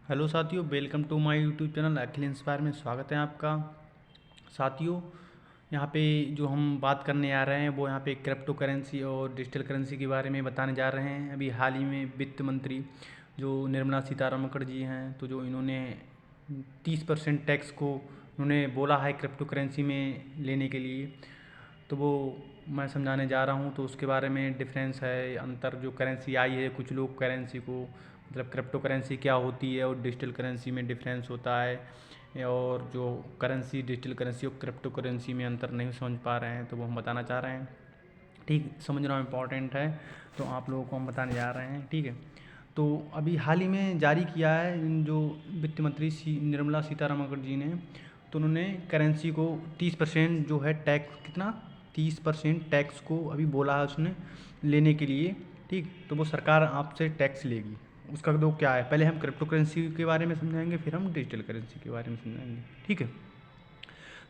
Hello साथियों, welcome to my YouTube channel Akhil inspire में स्वागत है आपका। साथियों, यहाँ पे जो हम बात करने आ रहे हैं वो यहाँ पे क्रिप्टो करेंसी और डिजिटल करेंसी के बारे में बताने जा रहे हैं। अभी हाल ही में वित्त मंत्री जो निर्मला सीतारमण जी हैं, तो जो इन्होंने 30% टैक्स को उन्होंने बोला है क्रिप्टो करेंसी में लेने के लिए, तो वो मैं समझाने जा रहा हूँ। तो उसके बारे में डिफरेंस है, अंतर जो करेंसी आई है, कुछ लोग करेंसी को मतलब क्रिप्टो करेंसी क्या होती है और डिजिटल करेंसी में डिफरेंस होता है, और जो करेंसी डिजिटल करेंसी और क्रिप्टो करेंसी में अंतर नहीं समझ पा रहे हैं, तो वो हम बताना चाह रहे हैं। ठीक, समझना इम्पॉर्टेंट है, तो आप लोगों को हम बताने जा रहे हैं। ठीक है, तो अभी हाल ही में जारी किया है जो वित्त मंत्री निर्मला सीतारमण जी ने, तो उन्होंने करेंसी को 30% जो है टैक्स, कितना 30% टैक्स को अभी बोला है उसने लेने के लिए। ठीक, तो वो सरकार आपसे टैक्स लेगी। उसका तो क्या है, पहले हम क्रिप्टो करेंसी के बारे में समझाएंगे, फिर हम डिजिटल करेंसी के बारे में समझाएंगे। ठीक है,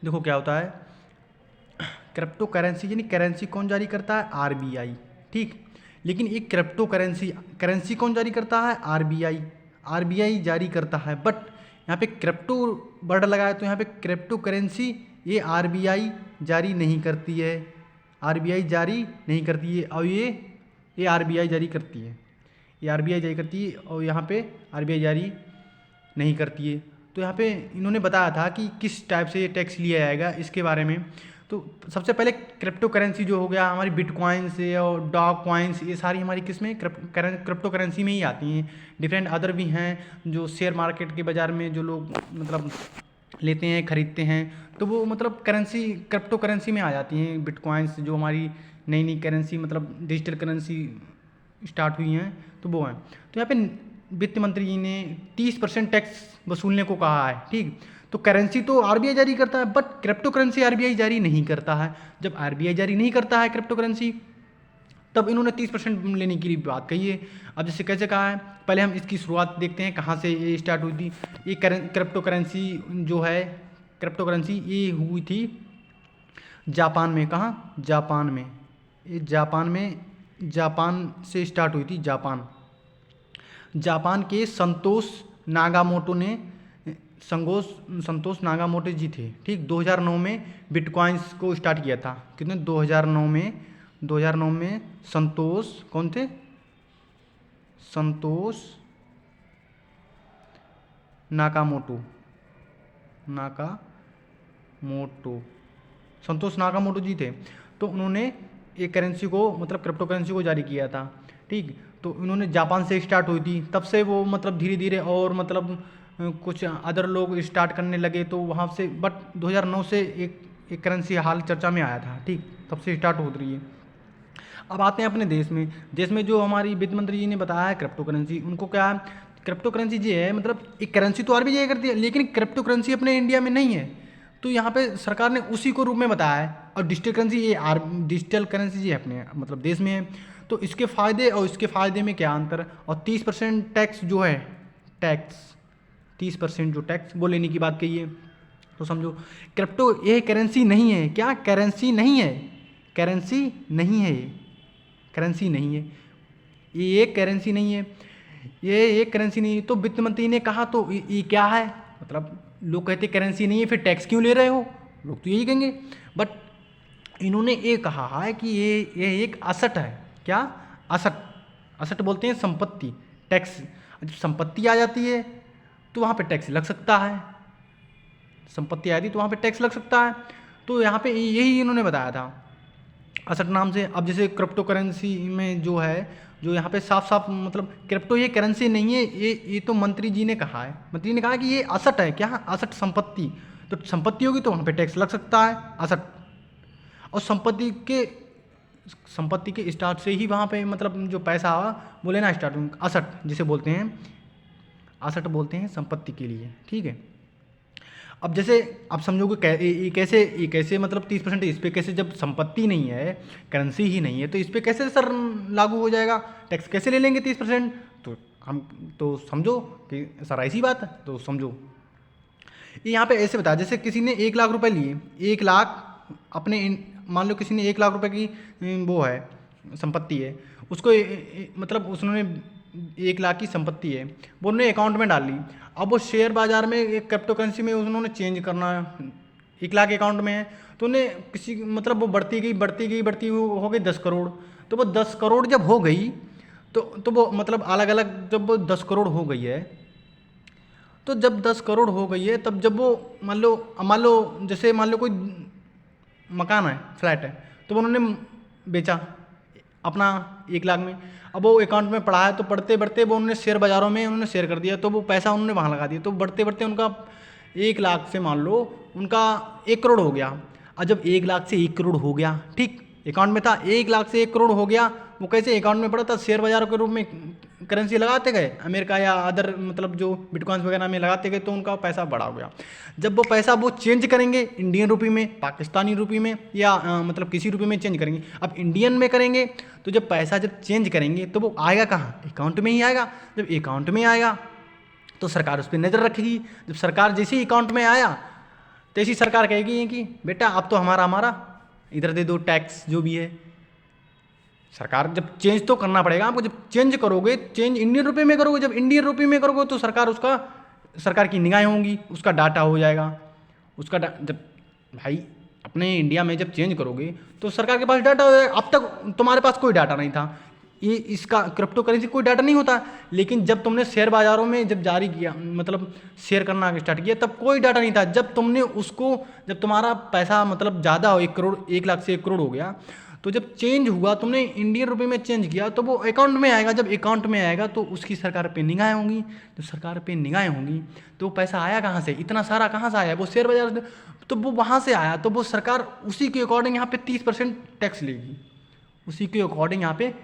देखो क्या होता है क्रिप्टो करेंसी, यानी करेंसी कौन जारी करता है? आरबीआई। ठीक, लेकिन एक क्रिप्टो करेंसी करेंसी कौन जारी करता है? आरबीआई। आरबीआई जारी करता है, बट यहाँ पे क्रिप्टो वर्ड लगा है, तो यहाँ पे क्रिप्टो करेंसी ये आरबीआई जारी नहीं करती है। आरबीआई जारी नहीं करती है, और ये आरबीआई जारी करती है। ये आरबीआई जारी करती है, और यहाँ पे आरबीआई जारी नहीं करती है। तो यहाँ पे इन्होंने बताया था कि किस टाइप से ये टैक्स लिया जाएगा, इसके बारे में। तो सबसे पहले क्रिप्टो करेंसी जो हो गया, हमारी बिटकॉइंस और डॉग कॉइन्स, ये सारी हमारी किस में? क्रिप्टो करेंसी में ही आती हैं। डिफरेंट अदर भी हैं जो शेयर मार्केट के बाज़ार में जो लोग मतलब लेते हैं, खरीदते हैं, तो वो मतलब करेंसी क्रिप्टो करेंसी में आ जाती हैं। बिटकॉइंस जो हमारी नई नई करेंसी मतलब डिजिटल करेंसी स्टार्ट हुई हैं, तो वो हैं। तो यहाँ पे वित्त मंत्री जी ने 30% टैक्स वसूलने को कहा है। ठीक, तो करेंसी तो आरबीआई जारी करता है, बट क्रिप्टो करेंसी आरबीआई जारी नहीं करता है। जब आरबीआई जारी नहीं करता है क्रिप्टो करेंसी, तब इन्होंने 30% लेने की बात कही है। अब जैसे कैसे कहा है, पहले हम इसकी शुरुआत देखते हैं कहाँ से ये स्टार्ट हुई थी। ये क्रिप्टो करेंसी जो है, क्रिप्टो करेंसी ये हुई थी जापान में। कहाँ? जापान में। ये जापान में, जापान से स्टार्ट हुई थी। जापान, जापान के संतोष नागामोटो ने, संतोष नागामोटो जी थे। ठीक, 2009 में बिटकॉइंस को स्टार्ट किया था। कितने? 2009 में संतोष कौन थे? संतोष नाकामोटो, नाकामोटो संतोष नाकामोटो जी थे। तो उन्होंने एक करेंसी को मतलब क्रिप्टो करेंसी को जारी किया था। ठीक, तो उन्होंने जापान से स्टार्ट हुई थी, तब से वो मतलब धीरे धीरे और मतलब कुछ अदर लोग स्टार्ट करने लगे, तो वहाँ से बट 2009 से एक करेंसी हाल चर्चा में आया था। ठीक, तब से स्टार्ट हो रही है। अब आते हैं अपने देश में जो हमारी वित्त मंत्री जी ने बताया है क्रिप्टो करेंसी, उनको क्या है? क्रिप्टो करेंसी जी है मतलब एक करेंसी तो आरबीआई करती है, लेकिन क्रिप्टो करेंसी अपने इंडिया में नहीं है। तो यहाँ पे सरकार ने उसी को रूप में बताया है। और डिजिटल करेंसी ये डिजिटल करेंसी जी है अपने मतलब देश में है। तो इसके फ़ायदे और इसके फ़ायदे में क्या अंतर है? और 30% टैक्स जो है, टैक्स 30% जो टैक्स वो लेने की बात कही है। तो समझो क्रिप्टो ये करेंसी नहीं है। क्या? करेंसी नहीं है, करेंसी नहीं है, ये करेंसी नहीं है, ये एक करेंसी नहीं है, ये एक करेंसी नहीं है। तो वित्त मंत्री ने कहा तो ये क्या है? मतलब लोग कहते करेंसी नहीं है, फिर टैक्स क्यों ले रहे हो? लोग तो यही कहेंगे। बट इन्होंने ये कहा है कि ये एक असट है। क्या? असट। असट बोलते हैं संपत्ति। टैक्स जब संपत्ति आ जाती है तो वहाँ पे टैक्स लग सकता है। संपत्ति आ जाती तो वहाँ पे टैक्स लग सकता है। तो यहाँ पे यही इन्होंने बताया था असट नाम से। अब जैसे क्रिप्टो करेंसी में जो है, जो यहाँ पे साफ साफ मतलब क्रिप्टो ये करेंसी नहीं है, ये तो मंत्री जी ने कहा है। मंत्री ने कहा कि ये असट है। क्या? असट, संपत्ति। तो संपत्ति होगी तो वहाँ पे टैक्स लग सकता है, असट। और संपत्ति के स्टार्ट से ही वहाँ पे मतलब जो पैसा वो लेना स्टार्ट, असट जिसे बोलते हैं, असट बोलते हैं संपत्ति के लिए। ठीक है, अब जैसे आप समझोगे ये कैसे मतलब 30% इस पर कैसे, जब संपत्ति नहीं है, करेंसी ही नहीं है, तो इस पर कैसे सर लागू हो जाएगा? टैक्स कैसे ले लेंगे 30%? तो हम तो समझो कि सर ऐसी बात है, तो समझो ये यहाँ पे ऐसे बताया, जैसे किसी ने 1 लाख रुपए लिए, 1 लाख अपने मान लो किसी ने 1 लाख रुपए की वो है संपत्ति है, उसको मतलब उसने 1 लाख की संपत्ति है, वो उन्होंने अकाउंट में डाल ली। अब वो शेयर बाजार में एक क्रिप्टो करेंसी में उन्होंने चेंज करना, 1 लाख अकाउंट में है तो उन्हें किसी मतलब वो बढ़ती हो गई 10 करोड़। तो वो 10 करोड़ जब हो गई तो वो मतलब अलग अलग जब वो 10 करोड़ हो गई है, तो जब 10 करोड़ हो गई है तब जब वो मान लो जैसे मान लो कोई मकान है, फ्लैट है, तो उन्होंने बेचा अपना 1 लाख में। अब वो अकाउंट में पड़ा है तो पढ़ते बढ़ते वो उन्होंने शेयर बाज़ारों में उन्होंने शेयर कर दिया, तो वो पैसा उन्होंने वहाँ लगा दिया, तो बढ़ते बढ़ते उनका 1 लाख से मान लो उनका 1 करोड़ हो गया। और जब 1 लाख से 1 करोड़ हो गया, ठीक अकाउंट में था, 1 लाख से 1 करोड़ हो गया, वो कैसे अकाउंट में पड़ा था, शेयर बाज़ारों के रूप में करेंसी लगाते गए अमेरिका या अदर मतलब जो बिटकॉइंस वगैरह में लगाते गए, तो उनका पैसा बड़ा हो गया। जब वो पैसा वो चेंज करेंगे इंडियन रुपी में, पाकिस्तानी रुपी में या मतलब किसी रुपये में चेंज करेंगे। अब इंडियन में करेंगे तो जब पैसा जब चेंज करेंगे तो वो आएगा कहाँ, अकाउंट में ही आएगा। जब अकाउंट में आएगा तो सरकार उस पर नज़र रखेगी। जब सरकार जैसे ही अकाउंट में आया तो ऐसी सरकार कहेगी कि बेटा अब तो हमारा इधर दे दो टैक्स जो भी है। सरकार जब चेंज तो करना पड़ेगा आपको, जब चेंज करोगे, चेंज इंडियन रुपये में करोगे, जब इंडियन रुपये में करोगे तो सरकार की निगाहें होंगी, उसका डाटा हो जाएगा। जब भाई अपने इंडिया में जब चेंज करोगे तो सरकार के पास डाटा हो जाएगा। अब तक तुम्हारे पास कोई डाटा नहीं था, ये इसका क्रिप्टो करेंसी कोई डाटा नहीं होता, लेकिन जब तुमने शेयर बाज़ारों में जब जारी किया मतलब शेयर करना स्टार्ट किया तब कोई डाटा नहीं था। जब तुमने उसको जब तुम्हारा पैसा मतलब ज़्यादा हो 1 करोड़ 1 लाख से 1 करोड़ हो गया, तो जब चेंज हुआ तुमने इंडियन रुपये में चेंज किया तो वो अकाउंट में आएगा। जब अकाउंट में आएगा तो उसकी सरकार पे निगाहें होंगी। जब सरकार पे निगाहें होंगी तो पैसा आया कहाँ से, इतना सारा कहाँ से आया, वो शेयर बाजार से, तो वो वहाँ से आया, तो वो सरकार उसी के अकॉर्डिंग यहाँ पे 30% टैक्स लेगी, उसी के अकॉर्डिंग यहाँ पे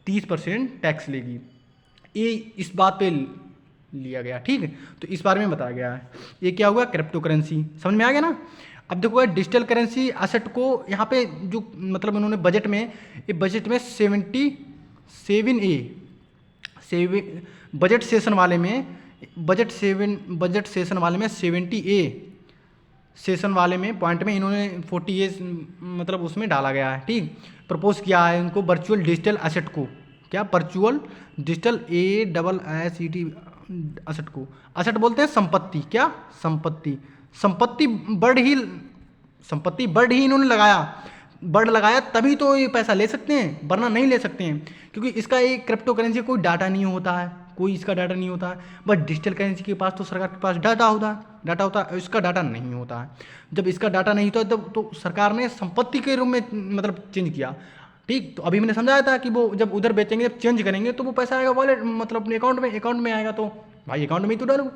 30% टैक्स लेगी। ये इस बात पे लिया गया, ठीक है। तो इस बारे में बताया गया है। ये क्या हुआ, क्रिप्टो करेंसी, समझ में आ गया ना। अब देखो डिजिटल करेंसी एसेट को यहाँ पे जो मतलब इन्होंने बजट में 77A बजट सेशन वाले में 70A सेशन वाले में पॉइंट में इन्होंने 40A मतलब उसमें डाला गया है, ठीक। प्रपोज किया है इनको वर्चुअल डिजिटल एसेट को, क्या वर्चुअल डिजिटल ASSET एसेट को, एसेट बोलते हैं संपत्ति, क्या संपत्ति वर्ड ही इन्होंने लगाया तभी तो ये पैसा ले सकते हैं, वरना नहीं ले सकते हैं, क्योंकि इसका एक क्रिप्टो करेंसी कोई डाटा नहीं होता है, कोई इसका डाटा नहीं होता है। बट डिजिटल करेंसी के पास तो सरकार के पास डाटा होता है, इसका डाटा नहीं होता है। जब इसका डाटा नहीं होता तब तो सरकार ने संपत्ति के रूप में मतलब चेंज किया, ठीक। तो अभी मैंने समझाया था कि वो जब उधर बेचेंगे, जब चेंज करेंगे तो वो पैसा आएगा वॉलेट मतलब अपने अकाउंट में आएगा, तो भाई अकाउंट में ही तो डालो,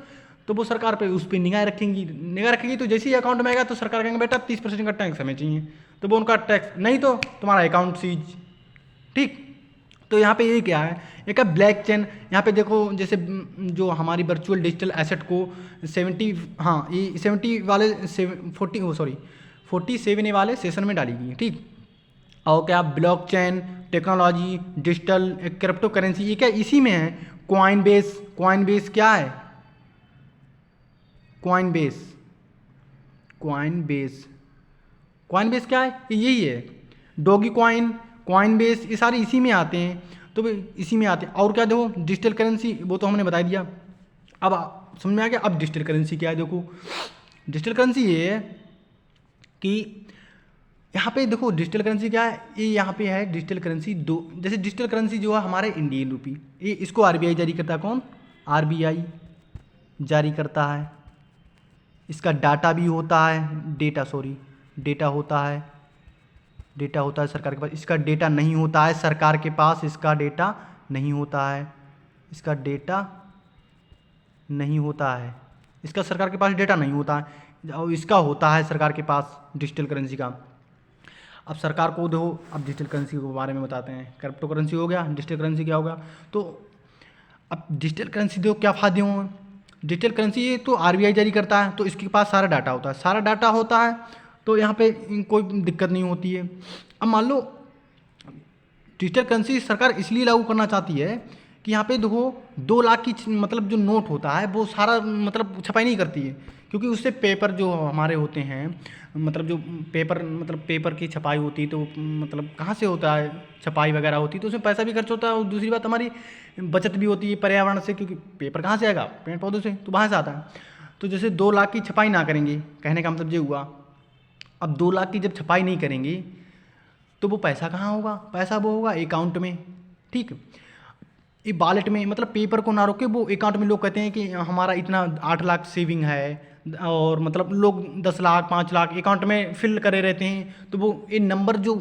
तो वो सरकार पे उस पर निगाह रखेगी। तो जैसे ही अकाउंट में आएगा तो सरकार कहेंगे बेटा 30% का टैक्स हमें चाहिए, तो वो उनका टैक्स नहीं तो तुम्हारा अकाउंट सीज, ठीक। तो यहाँ पे ये क्या है, एक है ब्लैक चेन। यहाँ पे देखो जैसे जो हमारी वर्चुअल डिजिटल एसेट को 47A वाले सेशन में डाली गई है, ठीक। और क्या block chain technology digital crypto currency, ये क्या इसी में है। कॉइनबेस क्या है, कॉइनबेस क्या है, यही है। डॉगी कॉइनबेस ये सारे इसी में आते हैं, तो इसी में आते हैं। और क्या देखो डिजिटल करेंसी, वो तो हमने बता दिया। अब समझ में आ गया। अब डिजिटल करेंसी क्या है, देखो डिजिटल करेंसी ये है कि यहाँ पे देखो डिजिटल करेंसी क्या है, ये यहाँ पे है डिजिटल करेंसी दो। जैसे डिजिटल करेंसी जो है हमारे इंडियन रुपी, ये इसको RBI जारी करता है। कौन, RBI जारी करता है। इसका डाटा भी होता है, डेटा होता है सरकार के पास। इसका डेटा नहीं होता है सरकार के पास, इसका डेटा नहीं होता है, इसका सरकार के पास डेटा नहीं होता है, और इसका होता है सरकार के पास डिजिटल करेंसी का। अब सरकार को देखो, अब डिजिटल करेंसी के बारे में बताते हैं। क्रिप्टो करेंसी हो गया, डिजिटल करेंसी क्या होगा। तो अब डिजिटल करेंसी देखो क्या फायदे हों। डिजिटल करेंसी तो RBI जारी करता है, तो इसके पास सारा डाटा होता है, तो यहाँ पे कोई दिक्कत नहीं होती है। अब मान लो डिजिटल करेंसी सरकार इसलिए लागू करना चाहती है कि यहाँ पे देखो 2 लाख की मतलब जो नोट होता है वो सारा मतलब छपाई नहीं करती है, क्योंकि उससे पेपर जो हमारे होते हैं मतलब जो पेपर की छपाई होती है तो मतलब कहाँ से होता है, छपाई वगैरह होती है तो उसमें पैसा भी खर्च होता है, और दूसरी बात हमारी बचत भी होती है पर्यावरण से, क्योंकि पेपर कहाँ से आएगा, पेड़ पौधों से, तो वहाँ से आता है। तो जैसे 2 लाख की छपाई ना करेंगे, कहने का मतलब ये हुआ। अब 2 लाख की जब छपाई नहीं करेंगे तो वो पैसा कहाँ होगा, पैसा वो होगा अकाउंट में, ठीक। ये वॉलेट में मतलब पेपर को ना रोके वो अकाउंट में, लोग कहते हैं कि हमारा इतना 8 लाख सेविंग है, और मतलब लोग 10 लाख 5 लाख अकाउंट में फिल करे रहते हैं, तो वो ये नंबर जो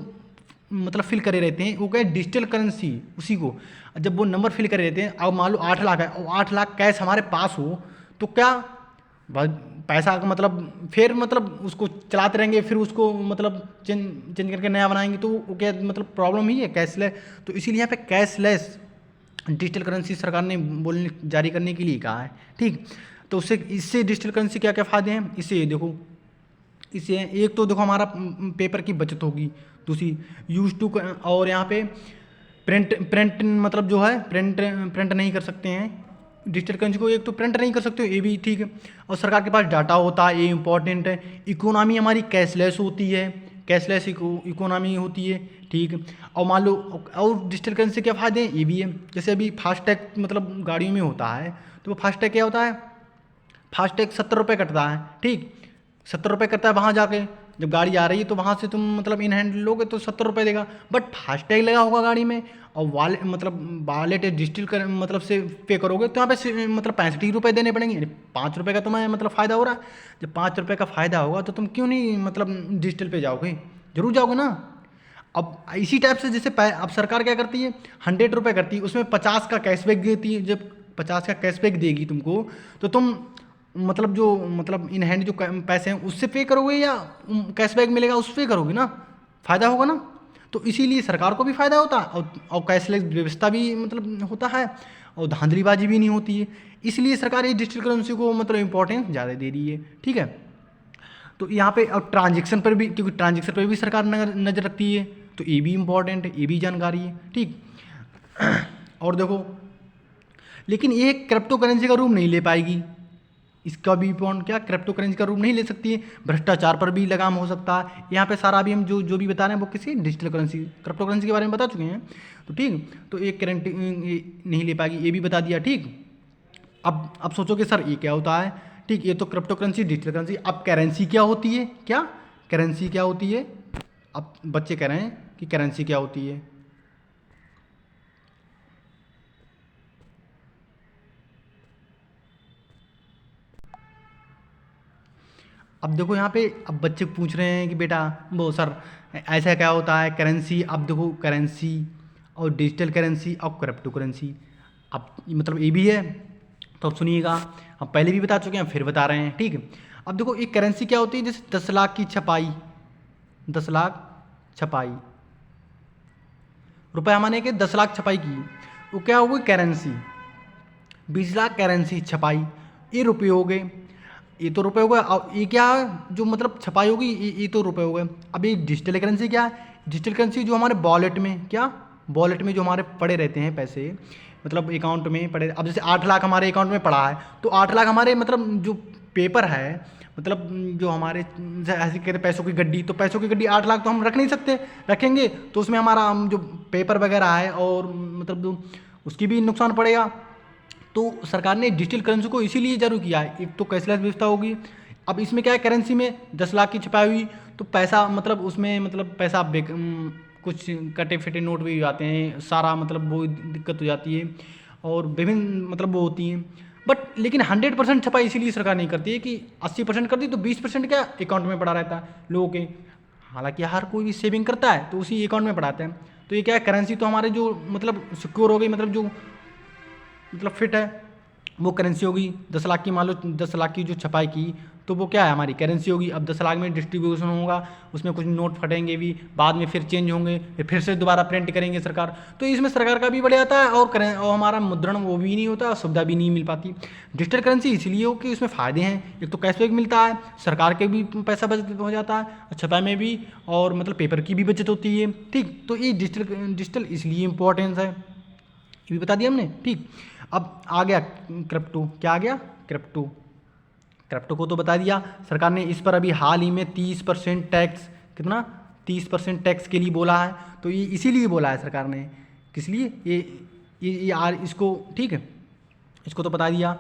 मतलब फिल करे रहते हैं वो क्या है, डिजिटल करेंसी उसी को, जब वो नंबर फिल करे रहते हैं, अब मान लो 8 लाख है और 8 लाख कैश हमारे पास हो, तो क्या पैसा का मतलब फिर मतलब उसको चलाते रहेंगे, फिर उसको मतलब चेंज चेंज करके नया बनाएंगे, तो वो क्या मतलब प्रॉब्लम ही है कैशलेस। तो इसीलिए यहाँ पे कैशलेस डिजिटल करेंसी सरकार ने बोलने जारी करने के लिए कहा है, ठीक। तो उससे इससे डिजिटल करेंसी क्या क्या फ़ायदे हैं, इससे देखो, इससे एक तो देखो हमारा पेपर की बचत होगी, दूसरी यूज टू, और यहाँ पे प्रिंट मतलब जो है प्रिंट नहीं कर सकते हैं डिजिटल करेंसी को, एक तो प्रिंट नहीं कर सकते हो, ये भी ठीक है। और सरकार के पास डाटा होता है, ये इंपॉर्टेंट है। इकोनॉमी हमारी कैशलेस होती है, कैशलेस इकोनॉमी होती है, ठीक। और मान लो और डिजिटल करेंसी के फ़ायदे हैं, ये भी है, जैसे अभी फास्टैग मतलब गाड़ियों में होता है, तो वो फास्टैग क्या होता है, फास्टैग 70 रुपये कटता है, ठीक। 70 रुपये करता है वहाँ जाके, जब गाड़ी आ रही है तो वहाँ से तुम मतलब इन हैंड लोगे तो 70 रुपये देगा, बट फास्टैग लगा होगा गाड़ी में, और वॉलेट डिजिटल कर मतलब से पे करोगे तो यहाँ पे मतलब 65 ही रुपये देने पड़ेंगे, यानी 5 रुपये का तुम्हें मतलब फ़ायदा हो रहा है। जब 5 रुपये का फ़ायदा होगा तो तुम क्यों नहीं मतलब डिजिटल पे जाओगे, जरूर जाओगे ना। अब इसी टाइप से जैसे अब सरकार क्या करती है, 100 रुपये करती है, उसमें 50 का कैशबैक देती है। जब 50 का कैशबैक देगी तुमको, तो तुम मतलब जो मतलब इन हैंड जो पैसे हैं उससे पे करोगे या कैशबैक मिलेगा उस पे करोगे ना, फ़ायदा होगा ना। तो इसीलिए सरकार को भी फ़ायदा होता है, और कैशलेस व्यवस्था भी मतलब होता है, और धांधलीबाजी भी नहीं होती है। इसलिए सरकार ये डिजिटल करेंसी को मतलब इंपॉर्टेंस ज़्यादा दे रही है, ठीक है। तो यहाँ पे अब ट्रांजेक्शन पर भी, क्योंकि ट्रांजेक्शन पर भी सरकार नज़र रखती है, तो ये भी इंपॉर्टेंट है, ये भी जानकारी है, ठीक। और देखो, लेकिन ये क्रिप्टो करेंसी का रूप नहीं ले पाएगी, इसका भी पॉइंट क्या, क्रिप्टो करेंसी का रूप नहीं ले सकती है, भ्रष्टाचार पर भी लगाम हो सकता है। यहाँ पे सारा अभी हम जो जो भी बता रहे हैं वो किसी डिजिटल करेंसी क्रिप्टो करेंसी के बारे में बता चुके हैं, तो ठीक। तो एक करेंट नहीं ले पाएगी, ये भी बता दिया, ठीक। अब सोचो कि सर ये क्या होता है, ठीक। ये तो क्रिप्टो करेंसी डिजिटल करेंसी, अब करेंसी क्या होती है, क्या करेंसी क्या होती है, अब बच्चे कह रहे हैं कि करेंसी क्या होती है। अब देखो यहाँ पे, अब बच्चे पूछ रहे हैं कि बेटा वो सर ऐसा क्या होता है करेंसी। अब देखो करेंसी और डिजिटल करेंसी और क्रिप्टो करेंसी, अब मतलब ये भी है, तो अब सुनिएगा, हम पहले भी बता चुके हैं फिर बता रहे हैं, ठीक है। अब देखो एक करेंसी क्या होती है, जैसे 10 लाख की छपाई, 10 लाख छपाई रुपये माने कि 10 लाख छपाई की, वो क्या हो गई करेंसी। 20 लाख करेंसी छपाई, ये रुपये हो गए, ये तो रुपये हो गए। अब ये क्या है जो मतलब छपाई होगी, ये तो रुपये हो गए। अब ये डिजिटल करेंसी क्या है, डिजिटल करेंसी जो हमारे वॉलेट में, क्या वॉलेट में जो हमारे पड़े रहते हैं पैसे, मतलब अकाउंट में पड़े। अब जैसे 8 लाख हमारे अकाउंट में पड़ा है, तो 8 लाख हमारे मतलब जो पेपर है, मतलब जो हमारे ऐसे कहते हैं पैसों की गड्डी, तो पैसों की गड्डी 8 लाख तो हम रख नहीं सकते, रखेंगे तो उसमें हमारा जो पेपर वगैरह है और मतलब जो उसकी भी नुकसान पड़ेगा। तो सरकार ने डिजिटल करेंसी को इसीलिए जारी किया है, एक तो कैशलेस व्यवस्था होगी। अब इसमें क्या है, करेंसी में 10 लाख की छपाई हुई, तो पैसा मतलब उसमें मतलब पैसा कुछ कटे फिटे नोट भी आते हैं, सारा मतलब वो दिक्कत हो जाती है, और विभिन्न मतलब वो होती हैं। बट लेकिन 100% छपाई इसीलिए सरकार नहीं करती है कि 80% कर दी तो 20% क्या अकाउंट में पड़ा रहता है लोगों के। हालांकि हर कोई भी सेविंग करता है तो उसी अकाउंट में पड़ाते हैं। तो ये क्या है, करेंसी तो हमारे जो मतलब सिक्योर हो गई, मतलब जो मतलब फिट है, वो करेंसी होगी। 10 लाख की मान लो, 10 लाख की जो छपाई की, तो वो क्या है हमारी करेंसी होगी। अब 10 लाख में डिस्ट्रीब्यूशन होगा, उसमें कुछ नोट फटेंगे भी, बाद में फिर चेंज होंगे, फिर से दोबारा प्रिंट करेंगे सरकार, तो इसमें सरकार का भी बढ़ जाता है, और हमारा मुद्रण वो भी नहीं होता, सुविधा भी नहीं मिल पाती। डिजिटल करेंसी इसलिए हो कि उसमें फ़ायदे हैं, एक तो कैशबैक मिलता है, सरकार के भी पैसा बचत हो जाता है छपाई में भी, और मतलब पेपर की भी बचत होती है, ठीक। तो ये डिजिटल इसलिए इम्पोर्टेंस है, ये भी बता दिया हमने, ठीक। अब आ गया क्रिप्टो, क्या आ गया, क्रिप्टो। क्रिप्टो को तो बता दिया, सरकार ने इस पर अभी हाल ही में 30% टैक्स, कितना, 30% टैक्स के लिए बोला है। तो ये इसीलिए बोला है सरकार ने, किस लिए, ये यार इसको, ठीक है, इसको तो बता दिया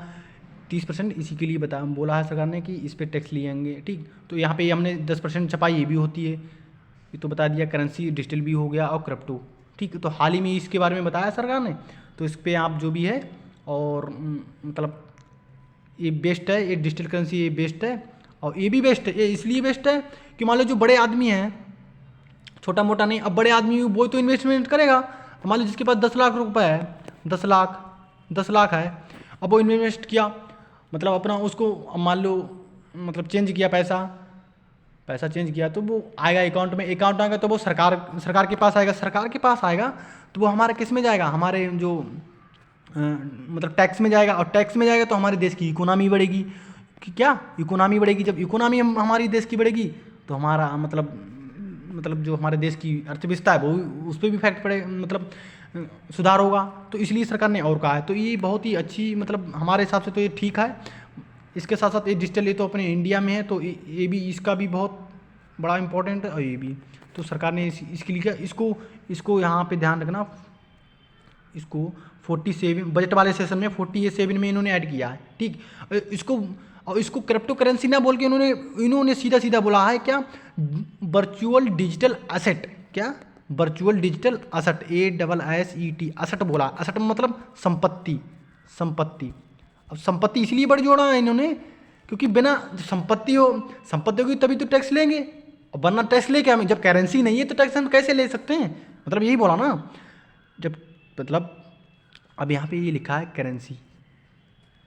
30% इसी के लिए बोला है सरकार ने कि इस पर टैक्स लिएंगे, ठीक। तो यहाँ पे हमने 10% छपाई ये भी होती है, ये तो बता दिया। करेंसी डिजिटल भी हो गया और क्रिप्टो, ठीक। तो हाल ही में इसके बारे में बताया सरकार ने, तो इस पर आप जो भी है, और मतलब ये बेस्ट है, ये डिजिटल करेंसी ये बेस्ट है। और ये भी बेस्ट है, ये इसलिए बेस्ट है कि मान लो जो बड़े आदमी हैं, छोटा मोटा नहीं, अब बड़े आदमी वो तो इन्वेस्टमेंट करेगा। मान लो जिसके पास 10 लाख रुपए है, 10 लाख है, अब वो इन्वेस्ट किया, मतलब अपना उसको मान लो मतलब चेंज किया, पैसा चेंज किया, तो वो आएगा अकाउंट आएगा, तो वो सरकार के पास आएगा, तो वो हमारे किस में जाएगा, हमारे जो मतलब टैक्स में जाएगा, और टैक्स में जाएगा तो हमारे देश की इकोनॉमी बढ़ेगी। कि क्या इकोनॉमी बढ़ेगी, जब इकोनॉमी हमारी देश की बढ़ेगी तो हमारा मतलब जो हमारे देश की अर्थव्यवस्था है वो उस पर भी इफेक्ट पड़े, मतलब सुधार होगा। तो इसलिए सरकार ने और कहा है, तो ये बहुत ही अच्छी, मतलब हमारे हिसाब से तो ये ठीक है। इसके साथ साथ ये डिजिटल, ये तो अपने इंडिया में है, तो ये भी, इसका भी बहुत बड़ा इम्पोर्टेंट है। और ये भी तो सरकार ने इसके लिए क्या, इसको यहाँ पे ध्यान रखना, इसको 47 बजट वाले सेशन में 47 में इन्होंने ऐड किया है, ठीक। इसको क्रिप्टो करेंसी ना बोल के इन्होंने सीधा बोला है क्या, वर्चुअल डिजिटल एसेट, क्या, virtual digital asset, ASSET asset बोला। एसेट मतलब संपत्ति। अब संपत्ति इसलिए बड़ी जोड़ा है इन्होंने, क्योंकि बिना संपत्ति होगी तभी तो टैक्स लेंगे, और वरना टैक्स लेके हमें, जब करेंसी नहीं है तो टैक्स हम कैसे ले सकते हैं, मतलब यही बोला ना। जब मतलब अब यहाँ पे ये लिखा है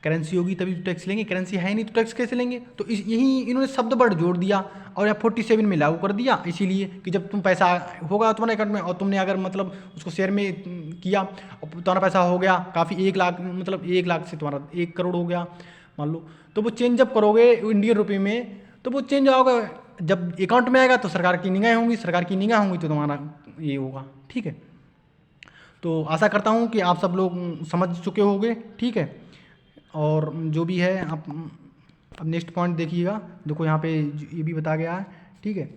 करेंसी होगी तभी तो टैक्स लेंगे, करेंसी है नहीं तो टैक्स कैसे लेंगे। तो यही इन्होंने शब्द वर्ड जोड़ दिया और यहाँ 47 में लागू कर दिया, इसीलिए कि जब तुम पैसा होगा तुम्हारे अकाउंट में, और तुमने अगर मतलब उसको शेयर में किया और तुम्हारा पैसा हो गया काफ़ी, 1 लाख, मतलब 1 लाख से तुम्हारा 1 करोड़ हो गया मान लो, तो वो चेंज जब करोगे इंडियन रुपये में, तो वो चेंज होगा, जब अकाउंट में आएगा तो सरकार की निगाहें होंगी, तो तुम्हारा ये होगा, ठीक है। तो आशा करता हूँ कि आप सब लोग समझ चुके होंगे, ठीक है। और जो भी है आप अब नेक्स्ट पॉइंट देखिएगा, देखो यहाँ पे ये भी बता गया है, ठीक है।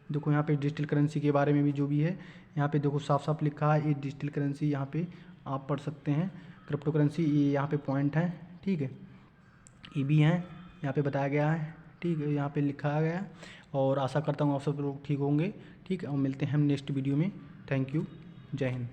देखो यहाँ पे डिजिटल करेंसी के बारे में भी जो भी है, यहाँ पे देखो साफ लिखा है, ये डिजिटल करेंसी यहाँ पे आप पढ़ सकते हैं, क्रिप्टो करेंसी, ये यहाँ पे पॉइंट है, ठीक है। ये भी हैं, यहाँ पे बताया गया है, ठीक है, यहाँ पे लिखा गया है। और आशा करता हूँ आप सब लोग ठीक होंगे, ठीक है। और मिलते हैं हम नेक्स्ट वीडियो में। थैंक यू, जय हिंद।